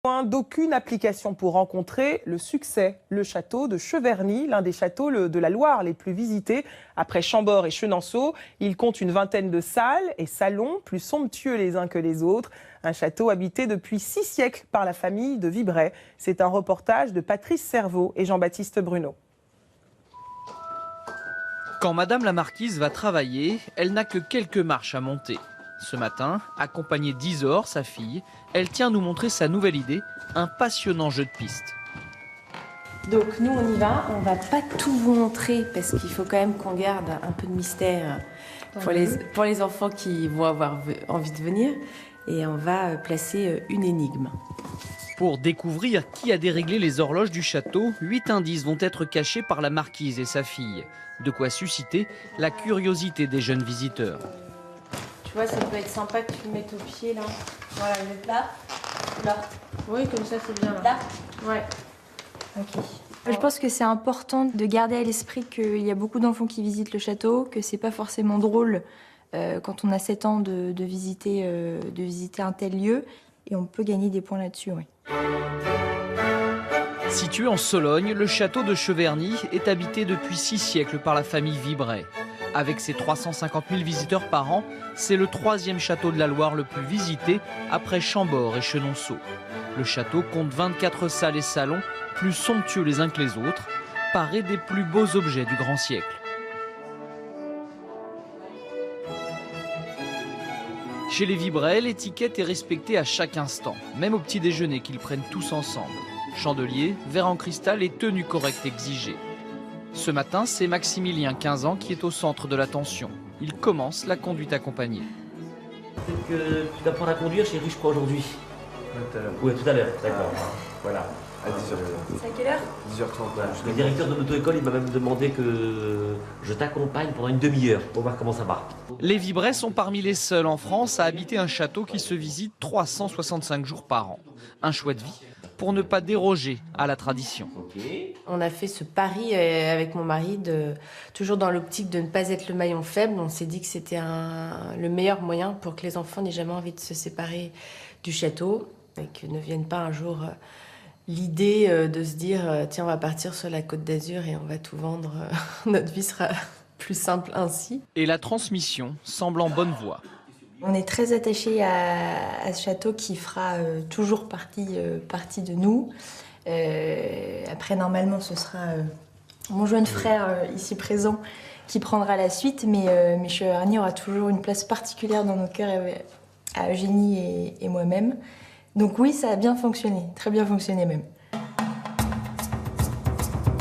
D'aucune application pour rencontrer le succès. Le château de Cheverny, l'un des châteaux de la Loire les plus visités, après Chambord et Chenonceau. Il compte une vingtaine de salles et salons, plus somptueux les uns que les autres. Un château habité depuis 6 siècles par la famille de Vibray. C'est un reportage de Patrice Cerveau et Jean-Baptiste Bruno. Quand Madame la Marquise va travailler, elle n'a que quelques marches à monter. Ce matin, accompagnée d'Isor, sa fille, elle tient à nous montrer sa nouvelle idée, un passionnant jeu de piste. Donc nous on y va, on va pas tout vous montrer parce qu'il faut quand même qu'on garde un peu de mystère pour les enfants qui vont avoir envie de venir, et on va placer une énigme. Pour découvrir qui a déréglé les horloges du château, 8 indices vont être cachés par la marquise et sa fille. De quoi susciter la curiosité des jeunes visiteurs. Tu vois, ça peut être sympa que tu le mettes au pied là. Voilà, le là. Là. Oui, comme ça c'est bien là. Là. Ouais. Ok. Je pense que c'est important de garder à l'esprit qu'il y a beaucoup d'enfants qui visitent le château, que c'est pas forcément drôle quand on a 7 ans de visiter un tel lieu, et on peut gagner des points là-dessus, oui. Situé en Sologne, le château de Cheverny est habité depuis 6 siècles par la famille Vibray. Avec ses 350 000 visiteurs par an, c'est le 3e château de la Loire le plus visité après Chambord et Chenonceau. Le château compte 24 salles et salons, plus somptueux les uns que les autres, parés des plus beaux objets du grand siècle. Chez les Vibray, l'étiquette est respectée à chaque instant, même au petit déjeuner qu'ils prennent tous ensemble. Chandelier, verre en cristal et tenue correcte exigée. Ce matin, c'est Maximilien, 15 ans, qui est au centre de l'attention. Il commence la conduite accompagnée. Peut-être que tu vas apprendre à conduire chez Riche, je crois, aujourd'hui. Oui, tout à l'heure, d'accord. Voilà. À 10h30. C'est à quelle heure? 10h30. Voilà. Le directeur de l'auto-école, il m'a même demandé que je t'accompagne pendant une demi-heure pour voir comment ça va. Les Vibray sont parmi les seuls en France à habiter un château qui se visite 365 jours par an. Un choix de vie pour ne pas déroger à la tradition. Okay. On a fait ce pari avec mon mari, toujours dans l'optique de ne pas être le maillon faible. On s'est dit que c'était le meilleur moyen pour que les enfants n'aient jamais envie de se séparer du château et que ne vienne pas un jour l'idée de se dire tiens, on va partir sur la Côte d'Azur et on va tout vendre. Notre vie sera plus simple ainsi. Et la transmission semble en bonne voie. On est très attachés à ce château qui fera toujours partie de nous. Après, normalement, ce sera mon jeune frère ici présent qui prendra la suite, mais Cheverny aura toujours une place particulière dans nos cœurs à Eugénie et moi-même. Donc oui, ça a bien fonctionné, très bien fonctionné même.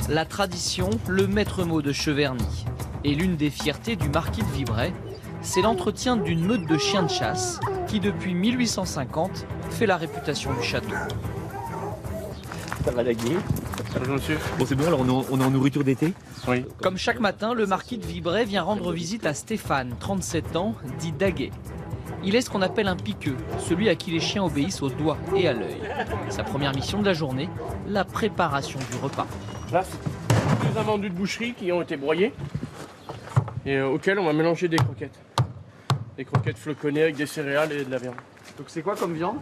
La tradition, le maître mot de Cheverny. Et l'une des fiertés du marquis de Vibray, c'est l'entretien d'une meute de chiens de chasse qui, depuis 1850, fait la réputation du château. Ça va la gueule. Bonjour monsieur. Bon, c'est bon, alors on est en nourriture d'été? Oui. Comme chaque matin, le marquis de Vibray vient rendre visite à Stéphane, 37 ans, dit Daguet. Il est ce qu'on appelle un piqueux, celui à qui les chiens obéissent au doigt et à l'œil. Sa première mission de la journée, la préparation du repas. Là, c'est 2 invendus de boucherie qui ont été broyés et auxquels on va mélanger des croquettes. Des croquettes floconnées avec des céréales et de la viande. Donc c'est quoi comme viande?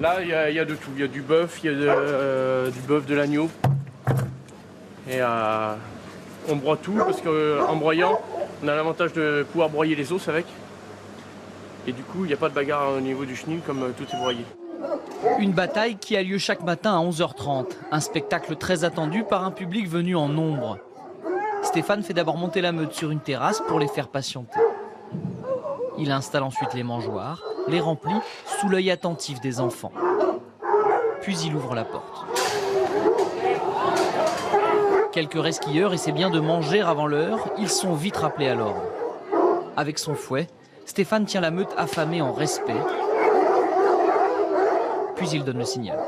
Là, il y a de tout. Il y a du bœuf, il y a du bœuf, de l'agneau. Et on broie tout parce qu'en broyant, on a l'avantage de pouvoir broyer les os avec. Et du coup, il n'y a pas de bagarre au niveau du chenil comme tout est broyé. Une bataille qui a lieu chaque matin à 11h30. Un spectacle très attendu par un public venu en nombre. Stéphane fait d'abord monter la meute sur une terrasse pour les faire patienter. Il installe ensuite les mangeoires, les remplit sous l'œil attentif des enfants. Puis il ouvre la porte. Quelques resquilleurs essaient bien de manger avant l'heure, ils sont vite rappelés à l'ordre. Avec son fouet, Stéphane tient la meute affamée en respect, puis il donne le signal.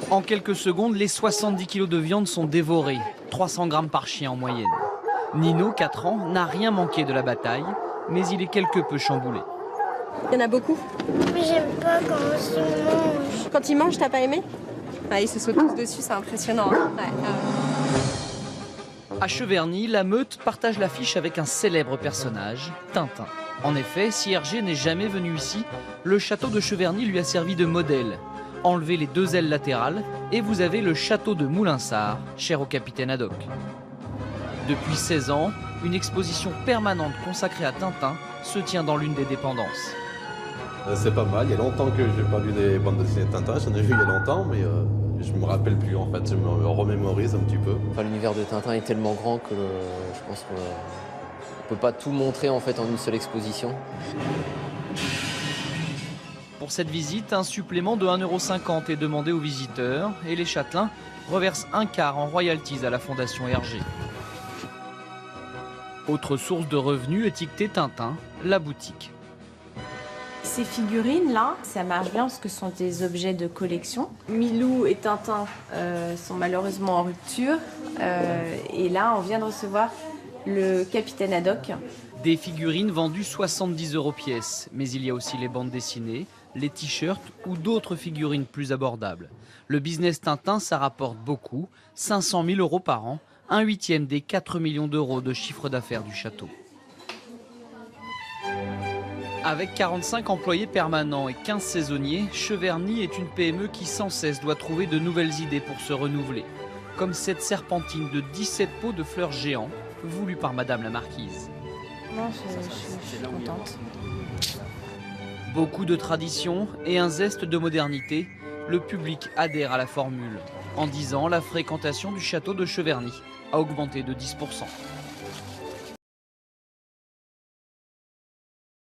En quelques secondes, les 70 kilos de viande sont dévorés, 300 grammes par chien en moyenne. Nino, 4 ans, n'a rien manqué de la bataille, mais il est quelque peu chamboulé. Il y en a beaucoup? Mais j'aime pas quand ils mangent. Quand ils mangent, t'as pas aimé? Ah, ils se sautent tous dessus, c'est impressionnant. Hein, ouais. À Cheverny, la Meute partage l'affiche avec un célèbre personnage, Tintin. En effet, si Hergé n'est jamais venu ici, le château de Cheverny lui a servi de modèle. Enlevez les 2 ailes latérales et vous avez le château de Moulinsart, cher au capitaine Haddock. Depuis 16 ans, une exposition permanente consacrée à Tintin se tient dans l'une des dépendances. C'est pas mal, il y a longtemps que je n'ai pas lu des bandes dessinées de Tintin, j'en ai vu il y a longtemps, mais je me rappelle plus en fait, je me remémorise un petit peu. Enfin, l'univers de Tintin est tellement grand que je pense qu'on ne peut pas tout montrer en fait en une seule exposition. Pour cette visite, un supplément de 1,50 € est demandé aux visiteurs et les châtelains reversent un quart en royalties à la Fondation Hergé. Autre source de revenus étiquetée Tintin, la boutique. Ces figurines-là, ça marche bien parce que ce sont des objets de collection. Milou et Tintin sont malheureusement en rupture. Et là, on vient de recevoir le capitaine Haddock. Des figurines vendues 70 € pièce, mais il y a aussi les bandes dessinées, les t-shirts ou d'autres figurines plus abordables. Le business Tintin, ça rapporte beaucoup, 500 000 € par an, 1/8 des 4 millions d'euros de chiffre d'affaires du château. Avec 45 employés permanents et 15 saisonniers, Cheverny est une PME qui sans cesse doit trouver de nouvelles idées pour se renouveler. Comme cette serpentine de 17 pots de fleurs géants, voulue par Madame la Marquise. Non, je suis contente. Beaucoup de traditions et un zeste de modernité, le public adhère à la formule. En 10 ans, la fréquentation du château de Cheverny a augmenté de 10%.